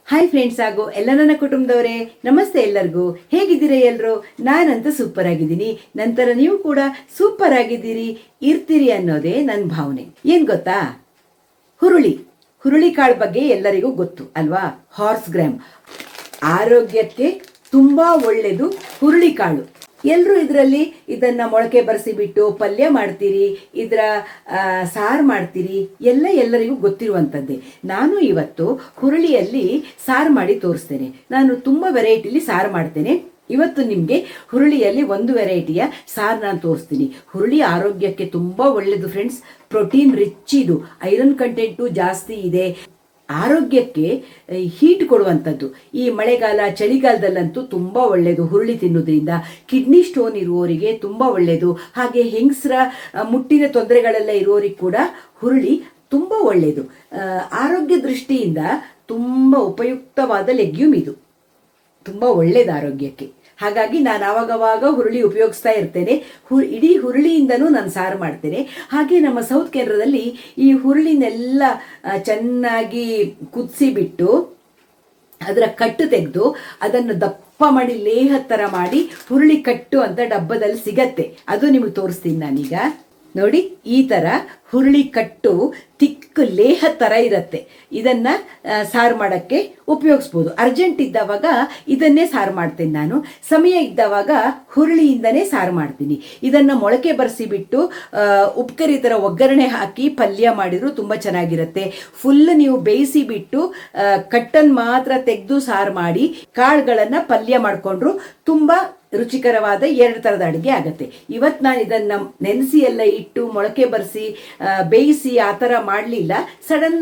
Hi friends ಹಾಗೂ ಎಲ್ಲ ನನ್ನ ಕುಟುಂಬದವರೇ, ನಮಸ್ತೆ ಎಲ್ಲರಿಗೂ. ಹೇಗಿದ್ದೀರಾ ಎಲ್ಲರೂ? ನಾನಂತೂ ಸೂಪರ್ ಆಗಿದ್ದೀನಿ. ನಂತರ ನೀವು ಕೂಡ ಸೂಪರ್ ಆಗಿದ್ದೀರಿ, ಇರ್ತೀರಿ ಅನ್ನೋದೇ ನನ್ನ ಭಾವನೆ. ಏನ್ ಗೊತ್ತಾ, ಹುರುಳಿ ಕಾಳು ಬಗ್ಗೆ ಎಲ್ಲರಿಗೂ ಗೊತ್ತು ಅಲ್ವಾ? ಹಾರ್ಸ್ ಗ್ರಾಮ್ ಆರೋಗ್ಯಕ್ಕೆ ತುಂಬಾ ಒಳ್ಳೆಯದು ಹುರುಳಿ ಕಾಳು. ಎಲ್ಲರೂ ಇದನ್ನ ಮೊಳಕೆ ಬರೆಸಿಬಿಟ್ಟು ಪಲ್ಯ ಮಾಡ್ತೀರಿ, ಇದರ ಸಾರು ಮಾಡ್ತೀರಿ, ಎಲ್ಲರಿಗೂ ಗೊತ್ತಿರುವಂಥದ್ದೇ. ನಾನು ಇವತ್ತು ಹುರುಳಿಯಲ್ಲಿ ಸಾರು ಮಾಡಿ ತೋರಿಸ್ತೇನೆ. ನಾನು ತುಂಬ ವೆರೈಟಿಲಿ ಸಾರು ಮಾಡ್ತೇನೆ. ಇವತ್ತು ನಿಮಗೆ ಹುರುಳಿಯಲ್ಲಿ ಒಂದು ವೆರೈಟಿಯ ಸಾರು ನಾನು ತೋರಿಸ್ತೀನಿ. ಹುರುಳಿ ಆರೋಗ್ಯಕ್ಕೆ ತುಂಬ ಒಳ್ಳೆಯದು ಫ್ರೆಂಡ್ಸ್. ಪ್ರೋಟೀನ್ ರಿಚ್ ಇದು, ಐರನ್ ಕಂಟೆಂಟು ಜಾಸ್ತಿ ಇದೆ, ಆರೋಗ್ಯಕ್ಕೆ ಹೀಟ್ ಕೊಡುವಂಥದ್ದು. ಈ ಮಳೆಗಾಲ ಚಳಿಗಾಲದಲ್ಲಂತೂ ತುಂಬ ಒಳ್ಳೆಯದು ಹುರುಳಿ ತಿನ್ನೋದ್ರಿಂದ. ಕಿಡ್ನಿ ಸ್ಟೋನ್ ಇರುವವರಿಗೆ ತುಂಬ ಒಳ್ಳೆಯದು. ಹಾಗೆ ಹೆಂಗಸರ ಮುಟ್ಟಿನ ತೊಂದರೆಗಳೆಲ್ಲ ಇರುವವರಿಗೆ ಕೂಡ ಹುರುಳಿ ತುಂಬ ಒಳ್ಳೆಯದು. ಆರೋಗ್ಯ ದೃಷ್ಟಿಯಿಂದ ತುಂಬ ಉಪಯುಕ್ತವಾದ ಲೆಗ್ಯೂಮ್ ಇದು, ತುಂಬ ಒಳ್ಳೆಯದು ಆರೋಗ್ಯಕ್ಕೆ. ಹಾಗಾಗಿ ನಾನು ಆವಾಗವಾಗ ಹುರುಳಿ ಉಪಯೋಗಿಸ್ತಾ ಇರ್ತೇನೆ. ಇಡೀ ಹುರುಳಿಯಿಂದನೂ ನಾನು ಸಾರು ಮಾಡ್ತೇನೆ. ಹಾಗೆ ನಮ್ಮ ಸೌತ್ ಕೇರಳದಲ್ಲಿ ಈ ಹುರುಳಿನೆಲ್ಲ ಚೆನ್ನಾಗಿ ಕುದಿಸಿಬಿಟ್ಟು ಅದರ ಕಟ್ಟು ತೆಗೆದು ಅದನ್ನು ದಪ್ಪ ಮಾಡಿ ಲೇಹ ಥರ ಮಾಡಿ ಹುರುಳಿ ಕಟ್ಟು ಅಂತ ಡಬ್ಬದಲ್ಲಿ ಸಿಗತ್ತೆ. ಅದು ನಿಮಗೆ ತೋರಿಸ್ತೀನಿ ನಾನೀಗ. ನೋಡಿ, ಈ ಥರ ಹುರುಳಿ ಕಟ್ಟು ತಿಕ್ಕ ಲೇಹ ಥರ ಇರುತ್ತೆ. ಇದನ್ನು ಸಾರು ಮಾಡೋಕ್ಕೆ ಉಪಯೋಗಿಸ್ಬೋದು. ಅರ್ಜೆಂಟ್ ಇದ್ದವಾಗ ಇದನ್ನೇ ಸಾರು ಮಾಡ್ತೇನೆ ನಾನು. ಸಮಯ ಇದ್ದವಾಗ ಹುರುಳಿಯಿಂದನೇ ಸಾರು ಮಾಡ್ತೀನಿ. ಇದನ್ನು ಮೊಳಕೆ ಬರೆಸಿಬಿಟ್ಟು ಉಪ್ಕರಿ ಥರ ಒಗ್ಗರಣೆ ಹಾಕಿ ಪಲ್ಯ ಮಾಡಿದ್ರು ತುಂಬ ಚೆನ್ನಾಗಿರುತ್ತೆ. ಫುಲ್ ನೀವು ಬೇಯಿಸಿಬಿಟ್ಟು ಕಟ್ಟನ್ನು ಮಾತ್ರ ತೆಗೆದು ಸಾರು ಮಾಡಿ ಕಾಳುಗಳನ್ನು ಪಲ್ಯ ಮಾಡಿಕೊಂಡ್ರು ತುಂಬ ರುಚಿಕರವಾದ 2 ಥರದ ಅಡುಗೆ ಆಗುತ್ತೆ. ಇವತ್ತು ನಾನು ಇದನ್ನು ನೆನೆಸಿ ಎಲ್ಲ ಇಟ್ಟು ಮೊಳಕೆ ಬರೆಸಿ ಬೇಯಿಸಿ ಆ ಥರ ಮಾಡಲಿಲ್ಲ. ಸಡನ್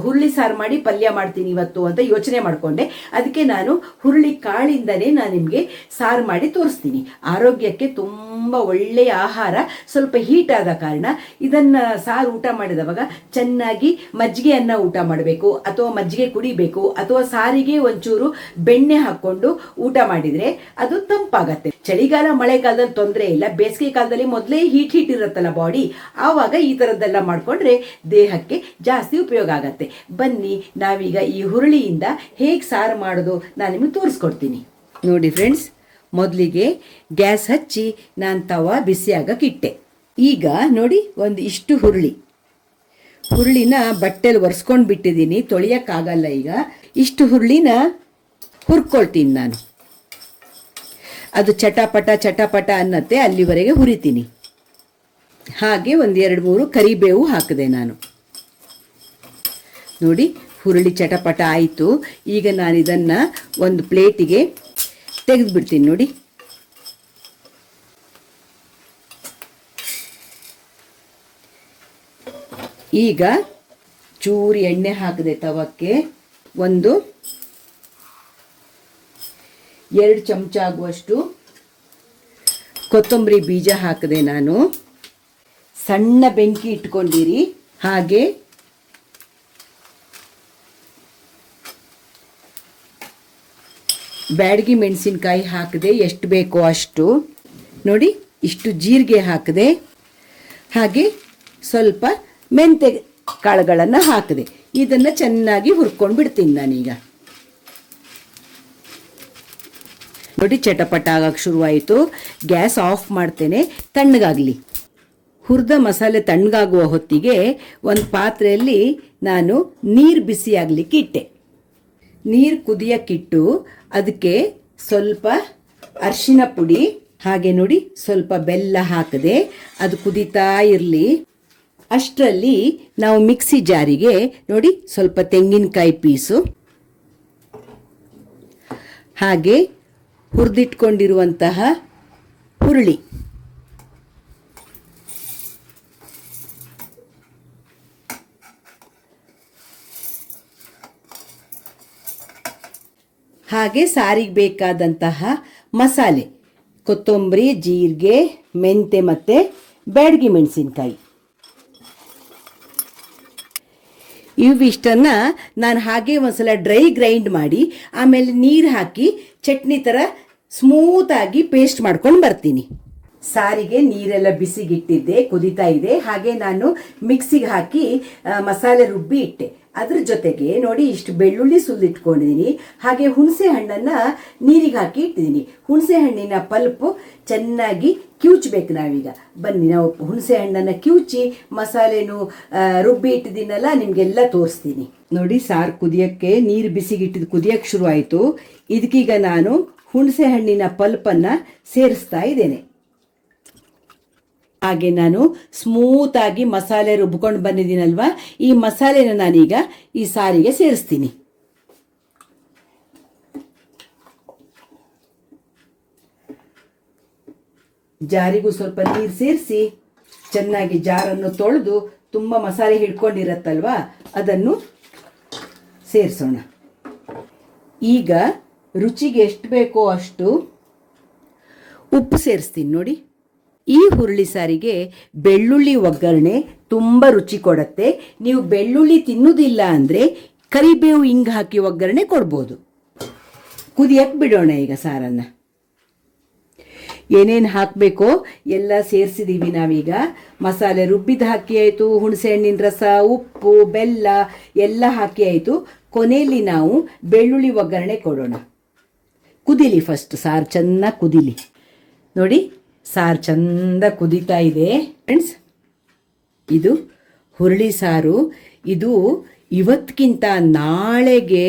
ಹುರುಳಿ ಸಾರು ಮಾಡಿ ಪಲ್ಯ ಮಾಡ್ತೀನಿ ಇವತ್ತು ಅಂತ ಯೋಚನೆ ಮಾಡಿಕೊಂಡೆ. ಅದಕ್ಕೆ ನಾನು ಹುರುಳಿ ಕಾಳಿಂದನೇ ನಾನು ನಿಮಗೆ ಸಾರು ಮಾಡಿ ತೋರಿಸ್ತೀನಿ. ಆರೋಗ್ಯಕ್ಕೆ ತುಂಬ ಒಳ್ಳೆಯ ಆಹಾರ. ಸ್ವಲ್ಪ ಹೀಟ್ ಆದ ಕಾರಣ ಇದನ್ನು ಸಾರು ಊಟ ಮಾಡಿದವಾಗ ಚೆನ್ನಾಗಿ ಮಜ್ಜಿಗೆ ಅನ್ನ ಊಟ ಮಾಡಬೇಕು, ಅಥವಾ ಮಜ್ಜಿಗೆ ಕುಡಿಬೇಕು, ಅಥವಾ ಸಾರಿಗೆ ಒಂಚೂರು ಬೆಣ್ಣೆ ಹಾಕ್ಕೊಂಡು ಊಟ ಮಾಡಿದರೆ ಅದು ತಂಪಾಗತ್ತೆ. ಚಳಿಗಾಲ ಮಳೆಗಾಲದಲ್ಲಿ ತೊಂದರೆ ಇಲ್ಲ, ಬೇಸಿಗೆ ಕಾಲದಲ್ಲಿ ಮೊದಲೇ ಹೀಟ್ ಇರುತ್ತಲ್ಲ ಬಾಡಿ, ಆವಾಗ ಈ ಥರದ್ದೆಲ್ಲ ಮಾಡಿಕೊಂಡ್ರೆ ದೇಹಕ್ಕೆ ಜಾಸ್ತಿ ಉಪಯೋಗ ಆಗತ್ತೆ. ಬನ್ನಿ ನಾವೀಗ ಈ ಹುರುಳಿಯಿಂದ ಹೇಗೆ ಸಾರು ಮಾಡೋದು ನಾನು ನಿಮಗೆ ತೋರಿಸ್ಕೊಡ್ತೀನಿ. ನೋಡಿ ಫ್ರೆಂಡ್ಸ್, ಮೊದಲಿಗೆ ಗ್ಯಾಸ್ ಹಚ್ಚಿ ನಾನು ತವ ಬಿಸಿಯಾಗಕ್ಕಿಟ್ಟೆ. ಈಗ ನೋಡಿ, ಒಂದು ಇಷ್ಟು ಹುರುಳಿನ ಬಟ್ಟೆಲಿ ಒರೆಸ್ಕೊಂಡು ಬಿಟ್ಟಿದ್ದೀನಿ, ತೊಳೆಯೋಕ್ಕಾಗಲ್ಲ. ಈಗ ಇಷ್ಟು ಹುರುಳಿನ ಹುರ್ಕೊಳ್ತೀನಿ ನಾನು. ಅದು ಚಟಪಟ ಅನ್ನತ್ತೆ, ಅಲ್ಲಿವರೆಗೆ ಹುರಿತೀನಿ. ಹಾಗೆ ಒಂದು 2-3 ಕರಿಬೇವು ಹಾಕಿದೆ ನಾನು. ನೋಡಿ, ಹುರುಳಿ ಚಟಪಟ ಆಯಿತು. ಈಗ ನಾನು ಇದನ್ನು ಒಂದು ಪ್ಲೇಟಿಗೆ ತೆಗೆದುಬಿಡ್ತೀನಿ. ನೋಡಿ, ಈಗ ಚೂರು ಎಣ್ಣೆ ಹಾಕಿದೆ ತವಕ್ಕೆ. 2 ಚಮಚ ಆಗುವಷ್ಟು ಕೊತ್ತಂಬರಿ ಬೀಜ ಹಾಕಿದೆ ನಾನು. ಸಣ್ಣ ಬೆಂಕಿ ಇಟ್ಕೊಂಡಿರಿ. ಹಾಗೆ ಬ್ಯಾಡಗಿ ಮೆಣಸಿನ್ಕಾಯಿ ಹಾಕಿದೆ, ಎಷ್ಟು ಬೇಕೋ ಅಷ್ಟು. ನೋಡಿ, ಇಷ್ಟು ಜೀರಿಗೆ ಹಾಕಿದೆ. ಹಾಗೆ ಸ್ವಲ್ಪ ಮೆಂತೆ ಕಾಳುಗಳನ್ನು ಹಾಕಿದೆ. ಇದನ್ನು ಚೆನ್ನಾಗಿ ಹುರ್ಕೊಂಡು ಬಿಡ್ತೀನಿ ನಾನೀಗ. ನೋಡಿ, ಚಟಪಟ ಆಗಕ್ಕೆ ಶುರುವಾಯಿತು. ಗ್ಯಾಸ್ ಆಫ್ ಮಾಡ್ತೇನೆ, ತಣ್ಣಗಾಗಲಿ. ಹುರಿದ ಮಸಾಲೆ ತಣ್ಣಗಾಗುವ ಹೊತ್ತಿಗೆ ಒಂದು ಪಾತ್ರೆಯಲ್ಲಿ ನಾನು ನೀರು ಬಿಸಿ ಆಗಲಿಕ್ಕೆ ಇಟ್ಟೆ. ನೀರು ಕುದಿಯಕ್ಕಿಟ್ಟು ಅದಕ್ಕೆ ಸ್ವಲ್ಪ ಅರಿಶಿನ ಪುಡಿ, ಹಾಗೆ ನೋಡಿ ಸ್ವಲ್ಪ ಬೆಲ್ಲ ಹಾಕಿದೆ. ಅದು ಕುದೀತಾ ಇರಲಿ. ಅಷ್ಟರಲ್ಲಿ ನಾವು ಮಿಕ್ಸಿ ಜಾರಿಗೆ ನೋಡಿ ಸ್ವಲ್ಪ ತೆಂಗಿನಕಾಯಿ ಪೀಸು, ಹಾಗೆ ಹುರಿದಿಟ್ಕೊಂಡಿರುವಂತಹ ಹುರುಳಿ, ಹಾಗೆ ಸಾರಿಗೆ ಬೇಕಾದಂತಹ ಮಸಾಲೆ, ಕೊತ್ತಂಬರಿ, ಜೀರಿಗೆ, ಮೆಂತೆ ಮತ್ತು ಬ್ಯಾಡಗಿ ಮೆಣಸಿನ್ಕಾಯಿ. ಇವಿಷ್ಟನ್ನು ನಾನು ಹಾಗೆ ಒಂದ್ಸಲ ಡ್ರೈ ಗ್ರೈಂಡ್ ಮಾಡಿ ಆಮೇಲೆ ನೀರು ಹಾಕಿ ಚಟ್ನಿ ಥರ ಸ್ಮೂತಾಗಿ ಪೇಸ್ಟ್ ಮಾಡ್ಕೊಂಡು ಬರ್ತೀನಿ. ಸಾರಿಗೆ ನೀರೆಲ್ಲ ಬಿಸಿಗಿಟ್ಟಿದ್ದೆ, ಕುದೀತಾ ಇದೆ. ಹಾಗೆ ನಾನು ಮಿಕ್ಸಿಗೆ ಹಾಕಿ ಮಸಾಲೆ ರುಬ್ಬಿ ಇಟ್ಟೆ. ಅದ್ರ ಜೊತೆಗೆ ನೋಡಿ ಇಷ್ಟು ಬೆಳ್ಳುಳ್ಳಿ ಸುಲಿಟ್ಕೊಂಡಿದ್ದೀನಿ. ಹಾಗೆ ಹುಣಸೆ ಹಣ್ಣನ್ನು ನೀರಿಗೆ ಹಾಕಿ ಇಟ್ಟಿದ್ದೀನಿ. ಹುಣಸೆ ಹಣ್ಣಿನ ಪಲ್ಪು ಚೆನ್ನಾಗಿ ಕಿವುಚಬೇಕು ನಾವೀಗ. ಬನ್ನಿ ನಾವು ಹುಣಸೆ ಹಣ್ಣನ್ನು ಕಿವುಚಿ ಮಸಾಲೆನೂ ರುಬ್ಬಿ ಇಟ್ಟಿದ್ದೀನಲ್ಲ ನಿಮಗೆಲ್ಲ ತೋರಿಸ್ತೀನಿ. ನೋಡಿ ಸಾರು ಕುದಿಯೋಕ್ಕೆ ನೀರು ಬಿಸಿಗಿಟ್ಟಿದ್ದು ಕುದಿಯೋಕ್ಕೆ ಶುರು ಆಯಿತು. ಇದಕ್ಕೀಗ ನಾನು ಹುಣಸೆ ಹಣ್ಣಿನ ಪಲ್ಪನ್ನು ಸೇರಿಸ್ತಾ ಇದ್ದೇನೆ. ಹಾಗೆ ನಾನು ಸ್ಮೂತಾಗಿ ಮಸಾಲೆ ರುಬ್ಕೊಂಡು ಬಂದಿದ್ದೀನಲ್ವ, ಈ ಮಸಾಲೆನ ನಾನೀಗ ಈ ಸಾರಿಗೆ ಸೇರಿಸ್ತೀನಿ. ಜಾರಿಗೂ ಸ್ವಲ್ಪ ನೀರು ಸೇರಿಸಿ ಚೆನ್ನಾಗಿ ಜಾರನ್ನು ತೊಳೆದು ತುಂಬ ಮಸಾಲೆ ಹಿಡ್ಕೊಂಡಿರತ್ತಲ್ವ ಅದನ್ನು ಸೇರಿಸೋಣ. ಈಗ ರುಚಿಗೆ ಎಷ್ಟು ಬೇಕೋ ಅಷ್ಟು ಉಪ್ಪು ಸೇರಿಸ್ತೀನಿ. ನೋಡಿ, ಈ ಹುರುಳಿ ಸಾರಿಗೆ ಬೆಳ್ಳುಳ್ಳಿ ಒಗ್ಗರಣೆ ತುಂಬ ರುಚಿ ಕೊಡುತ್ತೆ. ನೀವು ಬೆಳ್ಳುಳ್ಳಿ ತಿನ್ನುವುದಿಲ್ಲ ಅಂದರೆ ಕರಿಬೇವು ಹಿಂಗೆ ಹಾಕಿ ಒಗ್ಗರಣೆ ಕೊಡ್ಬೋದು. ಕುದಿಯಕ್ಕೆ ಬಿಡೋಣ ಈಗ ಸಾರನ್ನು. ಏನೇನು ಹಾಕಬೇಕೋ ಎಲ್ಲ ಸೇರಿಸಿದ್ದೀವಿ ನಾವೀಗ. ಮಸಾಲೆ ರುಬ್ಬಿದ ಹಾಕಿ ಆಯಿತು, ಹುಣಸೆ ಹಣ್ಣಿನ ರಸ, ಉಪ್ಪು, ಬೆಲ್ಲ ಎಲ್ಲ ಹಾಕಿ ಆಯಿತು. ಕೊನೆಯಲ್ಲಿ ನಾವು ಬೆಳ್ಳುಳ್ಳಿ ಒಗ್ಗರಣೆ ಕೊಡೋಣ. ಕುದೀಲಿ ಫಸ್ಟ್, ಸಾರು ಚೆನ್ನಾಗಿ ಕುದೀಲಿ. ನೋಡಿ ಸಾರು ಚಂದ ಕುದೀತಾ ಇದೆ ಫ್ರೆಂಡ್ಸ್. ಇದು ಹುರುಳಿ ಸಾರು. ಇದು ಇವತ್ತಿಗಿಂತ ನಾಳೆಗೆ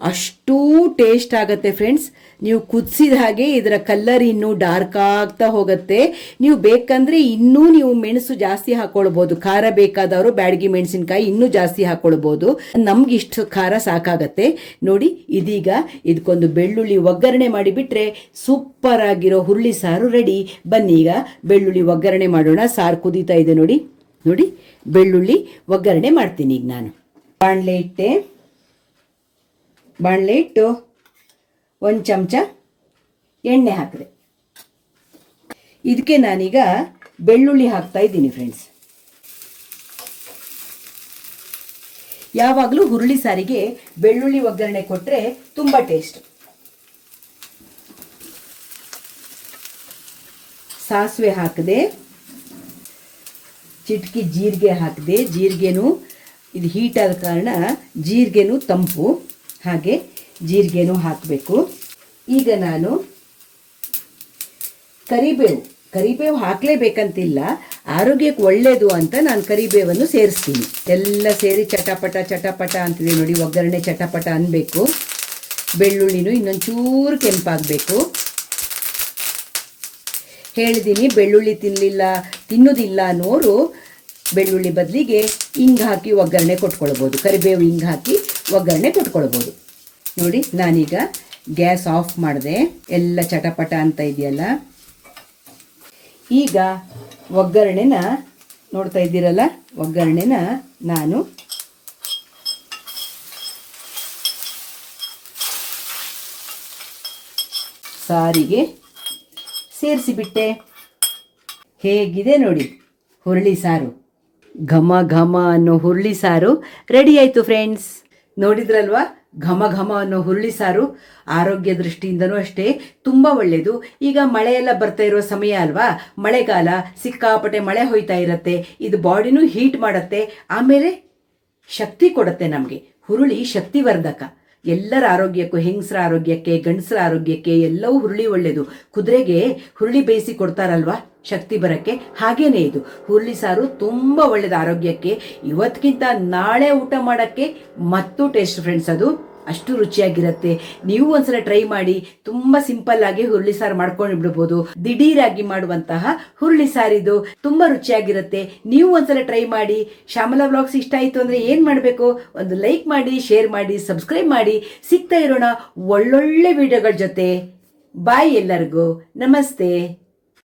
ಅಷ್ಟೂ ಟೇಸ್ಟ್ ಆಗುತ್ತೆ ಫ್ರೆಂಡ್ಸ್. ನೀವು ಕುದಿಸಿದ ಹಾಗೆ ಇದರ ಕಲರ್ ಇನ್ನೂ ಡಾರ್ಕ್ ಆಗ್ತಾ ಹೋಗುತ್ತೆ. ನೀವು ಬೇಕಂದರೆ ಇನ್ನೂ ನೀವು ಮೆಣಸು ಜಾಸ್ತಿ ಹಾಕ್ಕೊಳ್ಬೋದು. ಖಾರ ಬೇಕಾದವರು ಬ್ಯಾಡಗಿ ಮೆಣಸಿನ್ಕಾಯಿ ಇನ್ನೂ ಜಾಸ್ತಿ ಹಾಕ್ಕೊಳ್ಬೋದು. ನಮ್ಗೆ ಇಷ್ಟು ಖಾರ ಸಾಕಾಗತ್ತೆ. ನೋಡಿ ಇದೀಗ ಇದಕ್ಕೊಂದು ಬೆಳ್ಳುಳ್ಳಿ ಒಗ್ಗರಣೆ ಮಾಡಿಬಿಟ್ರೆ ಸೂಪರ್ ಆಗಿರೋ ಹುರುಳಿ ಸಾರು ರೆಡಿ. ಬನ್ನಿ ಈಗ ಬೆಳ್ಳುಳ್ಳಿ ಒಗ್ಗರಣೆ ಮಾಡೋಣ. ಸಾರು ಕುದೀತಾ ಇದೆ ನೋಡಿ. ನೋಡಿ ಬೆಳ್ಳುಳ್ಳಿ ಒಗ್ಗರಣೆ ಮಾಡ್ತೀನಿ ಈಗ ನಾನು. ಬಾಣಲೆ ಇಟ್ಟು ಒಂದು ಚಮಚ ಎಣ್ಣೆ ಹಾಕಿದೆ. ಇದಕ್ಕೆ ನಾನೀಗ ಬೆಳ್ಳುಳ್ಳಿ ಹಾಕ್ತಾ ಇದ್ದೀನಿ ಫ್ರೆಂಡ್ಸ್. ಯಾವಾಗಲೂ ಹುರುಳಿ ಸಾರಿಗೆ ಬೆಳ್ಳುಳ್ಳಿ ಒಗ್ಗರಣೆ ಕೊಟ್ಟರೆ ತುಂಬ ಟೇಸ್ಟ್. ಸಾಸಿವೆ ಹಾಕಿದೆ, ಚಿಟಕಿ ಜೀರಿಗೆ ಹಾಕಿದೆ. ಜೀರಿಗೆನೂ ಇದು ಹೀಟ್ ಆದ ಕಾರಣ ಜೀರಿಗೆನೂ ತಂಪು, ಹಾಗೆ ಜೀರಿಗೆನೂ ಹಾಕಬೇಕು. ಈಗ ನಾನು ಕರಿಬೇವು ಹಾಕಲೇಬೇಕಂತಿಲ್ಲ, ಆರೋಗ್ಯಕ್ಕೆ ಒಳ್ಳೆಯದು ಅಂತ ನಾನು ಕರಿಬೇವನ್ನು ಸೇರಿಸ್ತೀನಿ. ಎಲ್ಲ ಸೇರಿ ಚಟಪಟ ಅಂತಿದೆ ನೋಡಿ. ಒಗ್ಗರಣೆ ಚಟಪಟ ಅನ್ನಬೇಕು. ಬೆಳ್ಳುಳ್ಳಿನೂ ಇನ್ನೊಂಚೂರು ಕೆಂಪಾಗಬೇಕು. ಹೇಳಿದ್ದೀನಿ, ಬೆಳ್ಳುಳ್ಳಿ ತಿನ್ನೋದಿಲ್ಲ ಅನ್ನೋರು ಬೆಳ್ಳುಳ್ಳಿ ಬದಲಿಗೆ ಹಿಂಗೆ ಹಾಕಿ ಒಗ್ಗರಣೆ ಕೊಟ್ಕೊಳ್ಬೋದು. ಕರಿಬೇವು ಹಿಂಗೆ ಹಾಕಿ ಒಗ್ಗರಣೆ ಕೊಟ್ಕೊಳ್ಬೋದು. ನೋಡಿ ನಾನೀಗ ಗ್ಯಾಸ್ ಆಫ್ ಮಾಡಿದೆ. ಎಲ್ಲ ಚಟಪಟ ಅಂತ ಇದೆಯಲ್ಲ. ಈಗ ಒಗ್ಗರಣೆನ ನೋಡ್ತಾ ಇದ್ದೀರಲ್ಲ, ಒಗ್ಗರಣೆನ ನಾನು ಸಾರಿಗೆ ಸೇರಿಸಿಬಿಟ್ಟೆ. ಹೇಗಿದೆ ನೋಡಿ ಹುರುಳಿ ಸಾರು. ಘಮ ಘಮ ಅನ್ನೋ ಹುರುಳಿ ಸಾರು ರೆಡಿ ಆಯಿತು ಫ್ರೆಂಡ್ಸ್. ನೋಡಿದ್ರಲ್ವಾ, ಘಮ ಘಮ ಅನ್ನೋ ಹುರುಳಿ ಸಾರು. ಆರೋಗ್ಯ ದೃಷ್ಟಿಯಿಂದನೂ ಅಷ್ಟೇ ತುಂಬ ಒಳ್ಳೆಯದು. ಈಗ ಮಳೆ ಎಲ್ಲ ಬರ್ತಾ ಇರೋ ಸಮಯ ಅಲ್ವಾ, ಮಳೆಗಾಲ, ಸಿಕ್ಕಾಪಟ್ಟೆ ಮಳೆ ಹೋಯ್ತಾ ಇರುತ್ತೆ. ಇದು ಬಾಡಿನೂ ಹೀಟ್ ಮಾಡುತ್ತೆ, ಆಮೇಲೆ ಶಕ್ತಿ ಕೊಡುತ್ತೆ ನಮಗೆ. ಹುರುಳಿ ಶಕ್ತಿವರ್ಧಕ. ಎಲ್ಲರ ಆರೋಗ್ಯಕ್ಕೂ, ಹೆಂಗಸರ ಆರೋಗ್ಯಕ್ಕೆ, ಗಂಡಸರ ಆರೋಗ್ಯಕ್ಕೆ ಎಲ್ಲವೂ ಹುರುಳಿ ಒಳ್ಳೆಯದು. ಕುದುರೆಗೆ ಹುರುಳಿ ಬೇಯಿಸಿ ಕೊಡ್ತಾರಲ್ವಾ ಶಕ್ತಿ ಬರೋಕ್ಕೆ, ಹಾಗೇನೇ ಇದು ಹುರುಳಿ ಸಾರು ತುಂಬ ಒಳ್ಳೆಯದು ಆರೋಗ್ಯಕ್ಕೆ. ಇವತ್ತಿಗಿಂತ ನಾಳೆ ಊಟ ಮಾಡೋಕ್ಕೆ ಮತ್ತೂ ಟೇಸ್ಟ್ ಫ್ರೆಂಡ್ಸ್. ಅದು ಅಷ್ಟು ರುಚಿಯಾಗಿರುತ್ತೆ. ನೀವು ಒಂದ್ಸಲ ಟ್ರೈ ಮಾಡಿ. ತುಂಬ ಸಿಂಪಲ್ ಆಗಿ ಹುರುಳಿ ಸಾರು ಮಾಡ್ಕೊಂಡು ಬಿಡ್ಬೋದು. ದಿಢೀರಾಗಿ ಮಾಡುವಂತಹ ಹುರುಳಿ ಸಾರಿದು ತುಂಬ ರುಚಿಯಾಗಿರುತ್ತೆ. ನೀವು ಒಂದ್ಸಲ ಟ್ರೈ ಮಾಡಿ. ಶ್ಯಾಮಲಾ ವ್ಲಾಗ್ಸ್ ಇಷ್ಟ ಆಯಿತು ಅಂದರೆ ಏನು ಮಾಡಬೇಕು? ಒಂದು ಲೈಕ್ ಮಾಡಿ, ಶೇರ್ ಮಾಡಿ, ಸಬ್ಸ್ಕ್ರೈಬ್ ಮಾಡಿ. ಸಿಗ್ತಾ ಇರೋಣ ಒಳ್ಳೊಳ್ಳೆ ವಿಡಿಯೋಗಳ ಜೊತೆ. ಬಾಯ್ ಎಲ್ಲರಿಗೂ. ನಮಸ್ತೆ.